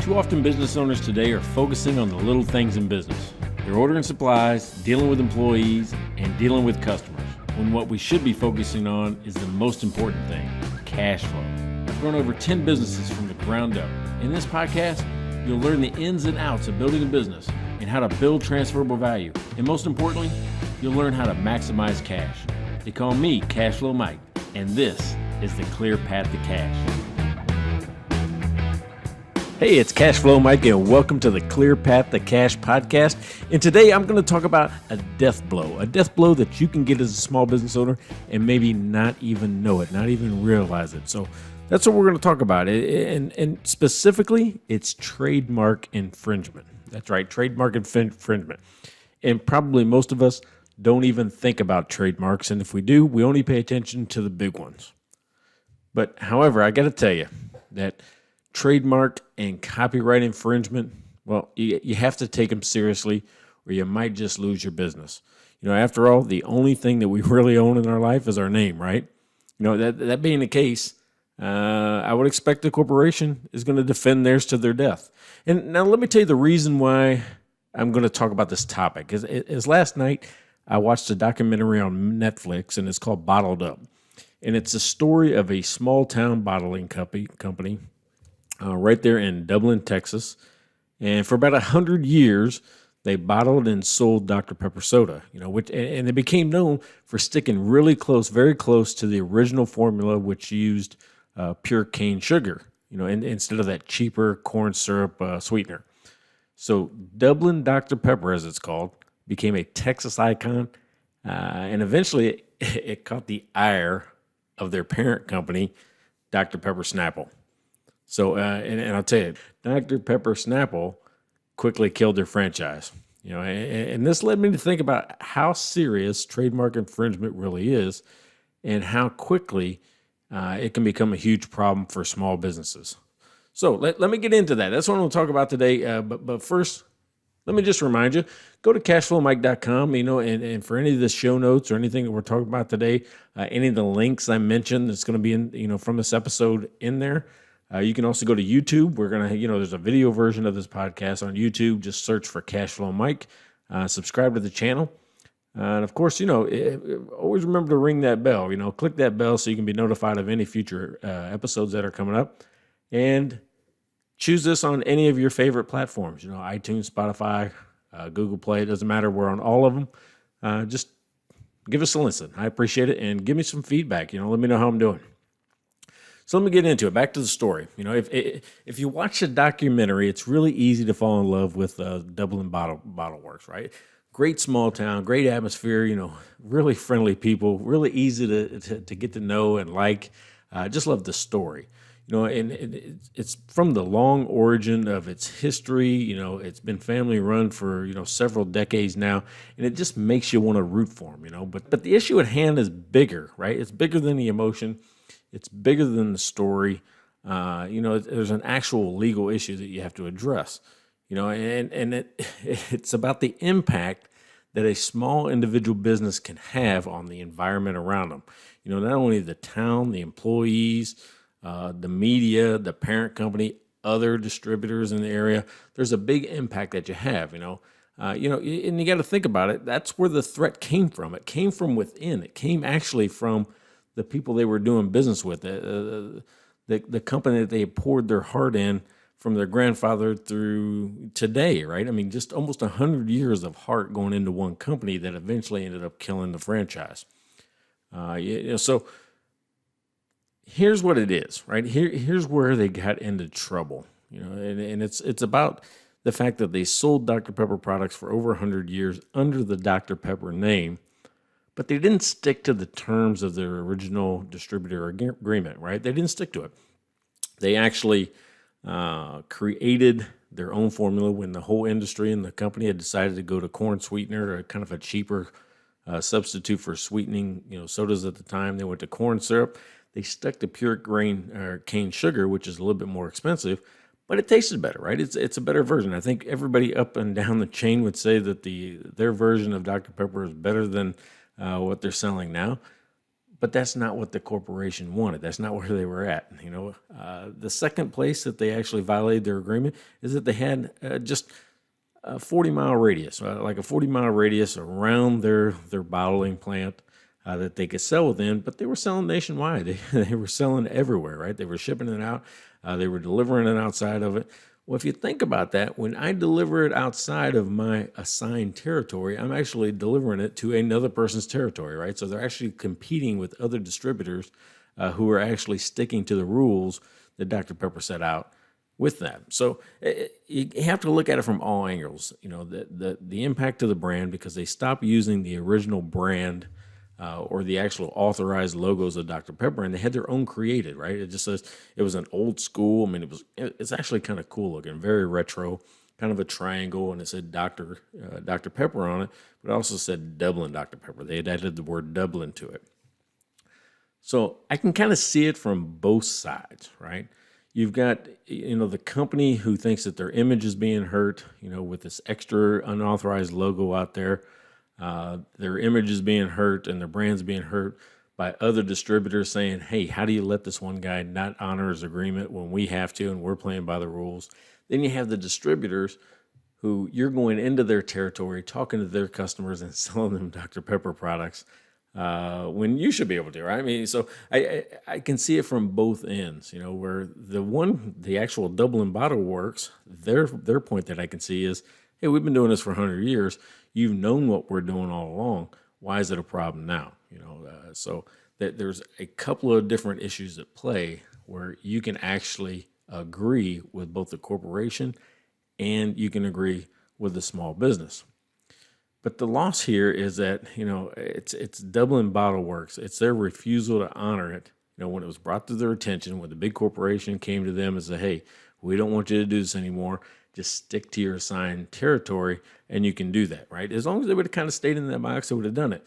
Too often business owners today are focusing on the little things in business. They're ordering supplies, dealing with employees, and dealing with customers, when what we should be focusing on is the most important thing, cash flow. I've grown over 10 businesses from the ground up. In this podcast, you'll learn the ins and outs of building a business and how to build transferable value. And most importantly, you'll learn how to maximize cash. They call me Cash Flow Mike, and this is the clear path to cash. Hey, it's Cash Flow Mike, and welcome to the Clear Path to Cash podcast. And today I'm going to talk about a death blow that you can get as a small business owner and maybe not even know it, not even realize it. So that's what we're going to talk about. And specifically, it's trademark infringement. That's right, trademark infringement. And probably most of us don't even think about trademarks. And if we do, we only pay attention to the big ones. But however, I got to tell you that trademark and copyright infringement, well, you have to take them seriously or you might just lose your business. You know, after all, the only thing that we really own in our life is our name, right? You know, that being the case, I would expect the corporation is going to defend theirs to their death. And now let me tell you the reason why I'm going to talk about this topic. Is last night I watched a documentary on Netflix, and it's called Bottled Up. And it's a story of a small town bottling company right there in Dublin, Texas. And for about 100 years, they bottled and sold Dr. Pepper soda, you know, and they became known for sticking really close, very close to the original formula, which used pure cane sugar, you know, instead of that cheaper corn syrup sweetener. So Dublin Dr. Pepper, as it's called, became a Texas icon, and eventually it caught the ire of their parent company, Dr. Pepper Snapple. So, and I'll tell you, Dr. Pepper Snapple quickly killed their franchise. You know, and this led me to think about how serious trademark infringement really is, and how quickly it can become a huge problem for small businesses. So let me get into that. That's what I'm going to talk about today. But first, let me just remind you, go to cashflowmike.com, you know, and for any of the show notes or anything that we're talking about today, any of the links I mentioned that's going to be in, you know, from this episode in there. You can also go to YouTube. We're going to, you know, there's a video version of this podcast on YouTube. Just search for Cashflow Mike. Subscribe to the channel. And of course, you know, always remember to ring that bell. You know, click that bell so you can be notified of any future episodes that are coming up. And choose this on any of your favorite platforms. You know, iTunes, Spotify, Google Play. It doesn't matter. We're on all of them. Just give us a listen. I appreciate it. And give me some feedback. You know, let me know how I'm doing. So let me get into it. Back to the story. You know, if you watch the documentary, it's really easy to fall in love with Dublin Bottle Works, right? Great small town, great atmosphere. You know, really friendly people, really easy to get to know and like. Just love the story. You know, and it's from the long origin of its history. You know, it's been family run for, you know, several decades now, and it just makes you want to root for them. You know, but the issue at hand is bigger, right? It's bigger than the emotion. It's bigger than the story. You know, there's an actual legal issue that you have to address. You know, and it's about the impact that a small individual business can have on the environment around them. You know, not only the town, the employees, the media, the parent company, other distributors in the area. There's a big impact that you have. You know, and you got to think about it. That's where the threat came from. It came from within. It came actually from the people they were doing business with, the company that they poured their heart in from their grandfather through today, right? I mean, just almost 100 years of heart going into one company that eventually ended up killing the franchise. So here's what it is, right? Here's where they got into trouble, you know, and it's about the fact that they sold Dr. Pepper products for over 100 years under the Dr. Pepper name, but they didn't stick to the terms of their original distributor agreement, right? They didn't stick to it. They actually created their own formula when the whole industry and the company had decided to go to corn sweetener, or kind of a cheaper substitute for sweetening, you know, sodas at the time. They went to corn syrup. They stuck to pure grain or cane sugar, which is a little bit more expensive, but it tasted better, right? It's a better version. I think everybody up and down the chain would say that their version of Dr. Pepper is better than what they're selling now. But that's not what the corporation wanted. That's not where they were at. The second place that they actually violated their agreement is that they had just a 40-mile radius, like a 40-mile radius around their bottling plant that they could sell within, but they were selling nationwide. They were selling everywhere, right? They were shipping it out. They were delivering it outside of it. Well, if you think about that, when I deliver it outside of my assigned territory, I'm actually delivering it to another person's territory, right? So they're actually competing with other distributors who are actually sticking to the rules that Dr. Pepper set out with them. So you have to look at it from all angles. The impact to the brand, because they stopped using the original brand or the actual authorized logos of Dr. Pepper, and they had their own created, right? It just says it was an old school. I mean, it's actually kind of cool looking, very retro, kind of a triangle, and it said Dr. Pepper on it, but it also said Dublin Dr. Pepper. They had added the word Dublin to it. So I can kind of see it from both sides, right? You've got, the company who thinks that their image is being hurt, with this extra unauthorized logo out there. Their image is being hurt and their brand's being hurt by other distributors saying, hey, how do you let this one guy not honor his agreement when we have to and we're playing by the rules? Then you have the distributors who you're going into their territory, talking to their customers and selling them Dr. Pepper products when you should be able to, right? I mean, so I can see it from both ends, where the actual Dublin Bottle Works, their point that I can see is, hey, we've been doing this for 100 years. You've known what we're doing all along. Why is it a problem now? So that there's a couple of different issues at play where you can actually agree with both the corporation and you can agree with the small business. But the loss here is that, it's Dublin Bottle Works. It's their refusal to honor it. When it was brought to their attention, when the big corporation came to them and said, hey, we don't want you to do this anymore. Just stick to your assigned territory, and you can do that, right? As long as they would have kind of stayed in that box, they would have done it.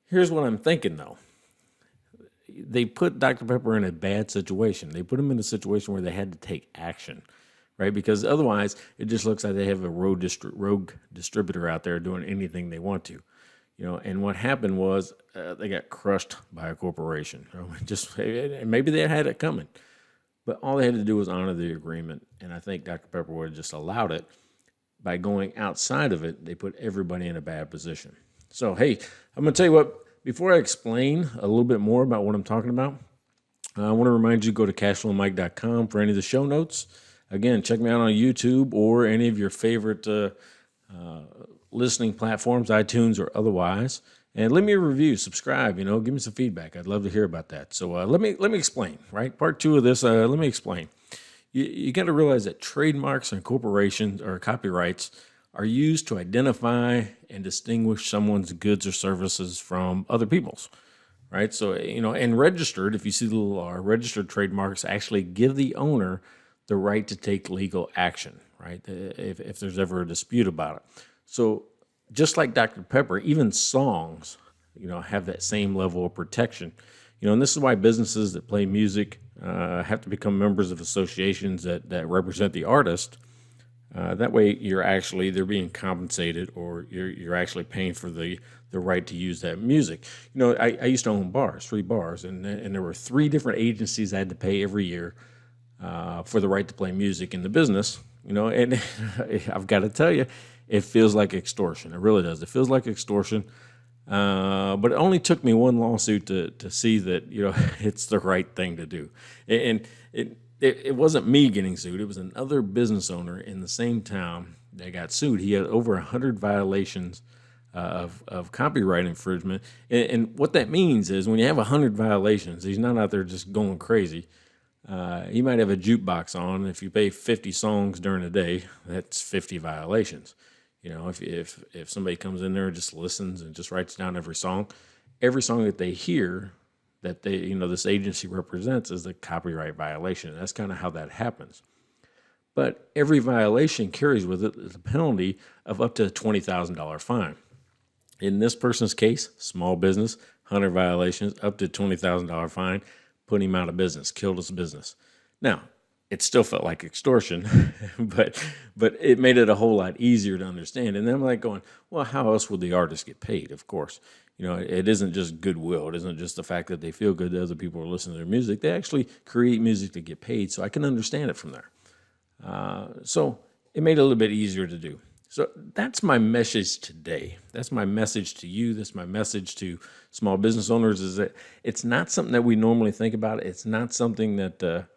Here's what I'm thinking, though. They put Dr. Pepper in a bad situation. They put him in a situation where they had to take action, right? Because otherwise, it just looks like they have a rogue distributor out there doing anything they want to. And what happened was they got crushed by a corporation. Maybe they had it coming. But all they had to do was honor the agreement, and I think Dr. Pepper would have just allowed it. By going outside of it, they put everybody in a bad position. So, hey, I'm going to tell you what, before I explain a little bit more about what I'm talking about, I want to remind you to go to cashflowmike.com for any of the show notes. Again, check me out on YouTube or any of your favorite listening platforms, iTunes or otherwise. And leave me a review, subscribe, give me some feedback. I'd love to hear about that. So let me explain, right? Part 2 of this, let me explain. You got to realize that trademarks and corporations or copyrights are used to identify and distinguish someone's goods or services from other people's, right? So, and registered, if you see the little R, registered trademarks actually give the owner the right to take legal action, right? If there's ever a dispute about it. So just like Dr. Pepper, even songs, have that same level of protection. And this is why businesses that play music have to become members of associations that represent the artist. That way, they're being compensated, or you're actually paying for the right to use that music. I used to own 3 bars, and there were 3 different agencies I had to pay every year for the right to play music in the business. And I've got to tell you, it feels like extortion. It really does. It feels like extortion. But it only took me one lawsuit to see that, it's the right thing to do. And it wasn't me getting sued. It was another business owner in the same town that got sued. He had over 100 violations of copyright infringement. And what that means is when you have 100 violations, he's not out there just going crazy. He might have a jukebox on. If you play 50 songs during a day, that's 50 violations. If somebody comes in there and just listens and just writes down every song that they hear that this agency represents is a copyright violation. That's kind of how that happens. But every violation carries with it the penalty of up to a $20,000 fine. In this person's case, small business, 100 violations, up to $20,000 fine, put him out of business, killed his business. Now, it still felt like extortion, but it made it a whole lot easier to understand. And then I'm like going, well, how else would the artist get paid? Of course, it isn't just goodwill. It isn't just the fact that they feel good that other people are listening to their music. They actually create music to get paid, so I can understand it from there. So it made it a little bit easier to do. So that's my message today. That's my message to you. That's my message to small business owners, is that it's not something that we normally think about. It's not something that,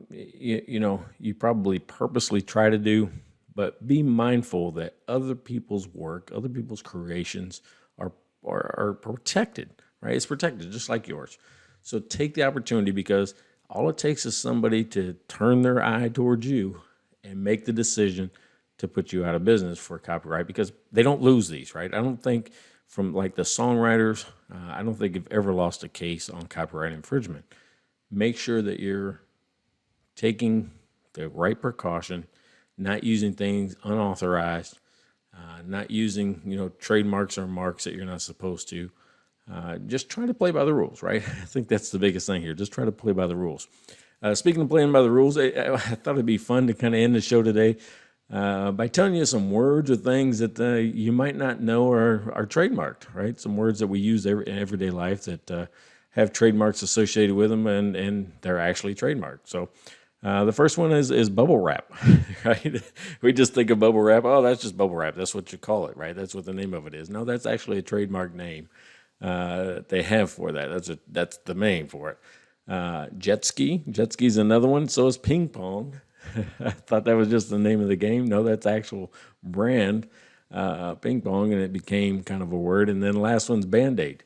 you probably purposely try to do, but be mindful that other people's work, other people's creations are protected, right? It's protected just like yours. So take the opportunity, because all it takes is somebody to turn their eye towards you and make the decision to put you out of business for copyright, because they don't lose these, right? I don't think, from like the songwriters, I don't think you've ever lost a case on copyright infringement. Make sure that you're taking the right precaution, not using things unauthorized, not using, trademarks or marks that you're not supposed to. Just try to play by the rules, right? I think that's the biggest thing here. Just try to play by the rules. Speaking of playing by the rules, I thought it'd be fun to kind of end the show today by telling you some words or things that you might not know are trademarked, right? Some words that we use in everyday life that have trademarks associated with them, and they're actually trademarked. So the first one is bubble wrap, right? We just think of bubble wrap. Oh, that's just bubble wrap. That's what you call it, right? That's what the name of it is. No, that's actually a trademark name they have for that. That's the name for it. Jet ski. Jet ski is another one. So is ping pong. I thought that was just the name of the game. No, that's actual brand, ping pong, and it became kind of a word. And then the last one's Band-Aid,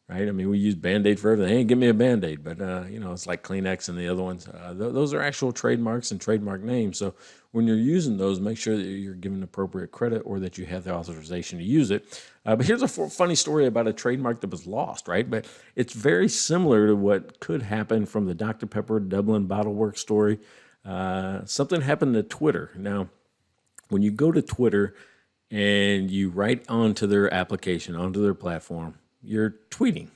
right? I mean, we use Band-Aid for everything. Hey, give me a Band-Aid. But, it's like Kleenex and the other ones. Those are actual trademarks and trademark names. So when you're using those, make sure that you're giving appropriate credit, or that you have the authorization to use it. But here's a funny story about a trademark that was lost, right? But it's very similar to what could happen from the Dr. Pepper Dublin Bottle Works story. Something happened to Twitter. Now, when you go to Twitter and you write onto their application, onto their platform, you're tweeting,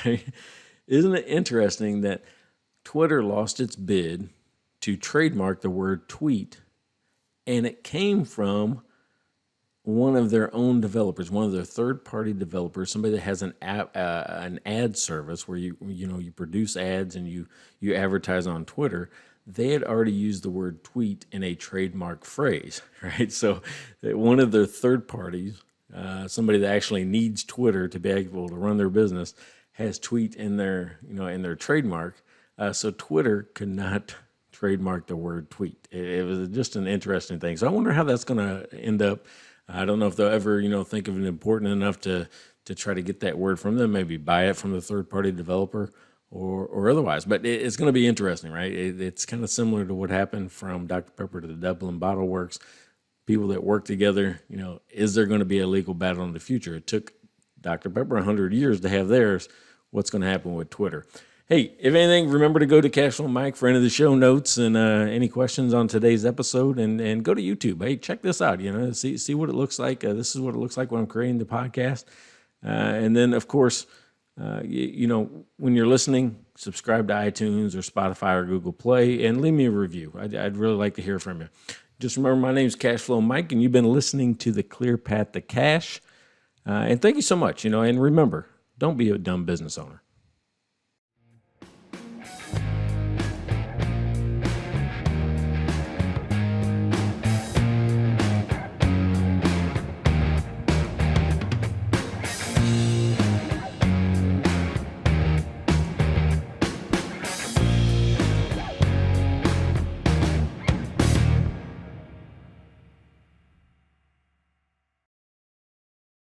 right? Isn't it interesting that Twitter lost its bid to trademark the word tweet, and it came from one of their own developers, one of their third-party developers, somebody that has an ad service where you produce ads and you advertise on Twitter. They had already used the word tweet in a trademark phrase, right? So one of their third parties, somebody that actually needs Twitter to be able to run their business, has tweet in their trademark. So Twitter could not trademark the word tweet. It was just an interesting thing. So I wonder how that's going to end up. I don't know if they'll ever, think of it important enough to try to get that word from them, maybe buy it from the third-party developer or otherwise. But it's going to be interesting, right? It's kind of similar to what happened from Dr. Pepper to the Dublin Bottle Works. People that work together, is there going to be a legal battle in the future? It took Dr. Pepper 100 years to have theirs. What's going to happen with Twitter? Hey, if anything, remember to go to Cashflow Mike for any of the show notes and any questions on today's episode, and go to YouTube. Hey, check this out. See what it looks like. This is what it looks like when I'm creating the podcast. And then, of course, when you're listening, subscribe to iTunes or Spotify or Google Play and leave me a review. I'd really like to hear from you. Just remember, my name's Cashflow Mike, and you've been listening to The Clear Path to Cash. And thank you so much. And remember, don't be a dumb business owner.